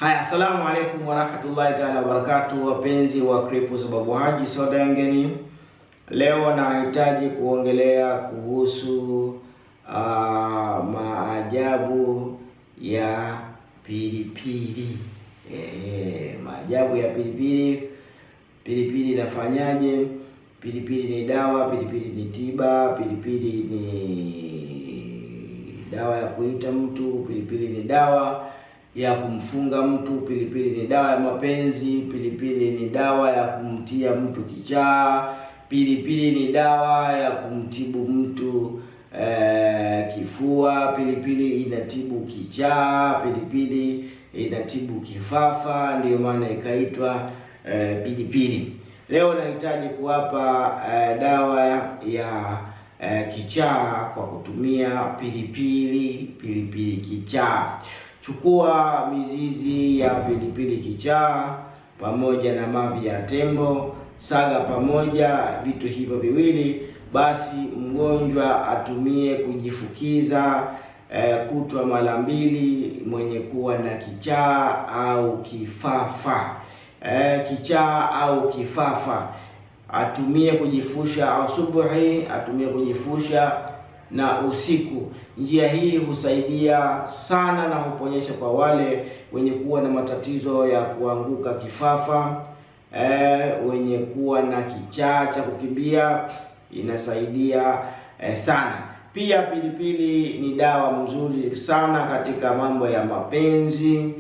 Haya, assalamu alaikum warahmatullahi taala wabarakatuh, wapenzi wa Cripples Babu Haji Soda Yangeni. Leo nahitaji kuongelea kuhusu maajabu ya pilipili. Maajabu ya pilipili. Pilipili inafanyaje? Pilipili ni dawa, pilipili ni tiba, pilipili ni dawa ya kuita mtu, pilipili ni dawa ya kumfunga mtu, pilipili ni dawa ya mapenzi, pilipili ni dawa ya kumtia mtu kichaa, pilipili ni dawa ya kumtibu mtu kifua, pilipili inatibu kichaa, pilipili inatibu kifafa, ndiyo maana ikaitwa pilipili. Leo nahitaji kuwapa dawa ya kichaa kwa kutumia pilipili kichaa. Chukua mizizi ya pilipili kichaa pamoja na mavi ya tembo, saga pamoja vitu hivyo viwili, basi mgonjwa atumie kujifukiza kutwa mara mbili, mwenye kuwa na kichaa au kifafa. Kichaa au kifafa atumie kujifusha asubuhi, atumie kujifusha na usiku. Njia hii husaidia sana na huponyesha kwa wale wenye kuwa na matatizo ya kuanguka kifafa, wenye kuwa na kichaa cha kukimbia, inasaidia sana. Pia pilipili ni dawa mzuri sana katika mambo ya mapenzi.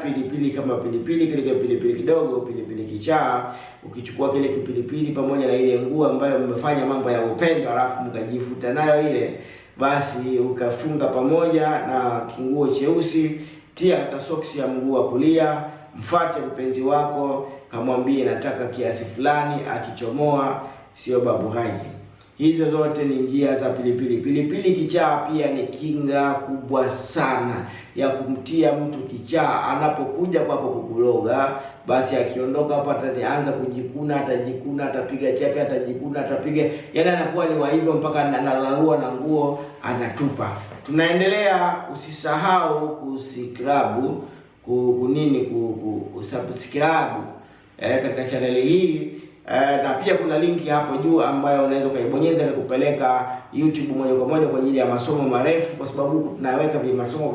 Pilipili kama pilipili, kile pilipili kidogo, pilipili kichaa, ukichukua kile kipilipili pamoja na ile nguo ambayo mmefanya mambo ya upendo, alafu mkajifuta nayo ile, basi ukafunga pamoja na kinguo cheusi, tia katika soksi ya mguu wa kulia, mfuate mpenzi wako, kamwambie nataka kiasi fulani, akichomoa sio Babu Haji. Hizo zote ni njia za pilipili. Pilipili kichaa pia ni kinga kubwa sana ya kumtia mtu kichaa. Anapokuja kwako kukuloga, basi akiondoka hapa ataanza kujikuna, atajikuna, atapiga chake, atajikuna, atapiga, yaani anakuwa ni wa hivyo mpaka analalua na nguo anatupa. Tunaendelea, usisahau kusubscribe, kusubscribe katika channel hii. Na pia kuna linki hapo juu ambayo unaweza ukaibonyeza na kupeleka YouTube moja kwa moja kwa ajili ya masomo marefu, kwa sababu huku tunaweka masomo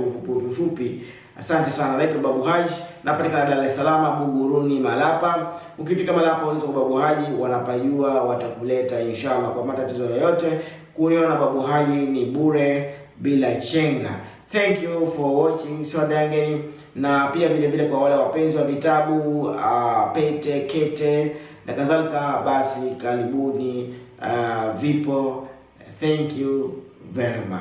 vifupi. Asante sana. Naitwa Babu Haji, napatikana Dar es Salaam, Buguruni, Malapa. Ukifika Malapa uliza kwa Babu Haji, wanapajua, watakuleta inshallah. Kwa matatizo yoyote, kuniona Babu Haji ni bure bila chenga. Thank you for watching Soda Yangeni. Na pia vile vile kwa wale wapenzi wa vitabu, pete, kete na kadhalika, basi karibuni, vipo. Thank you very much.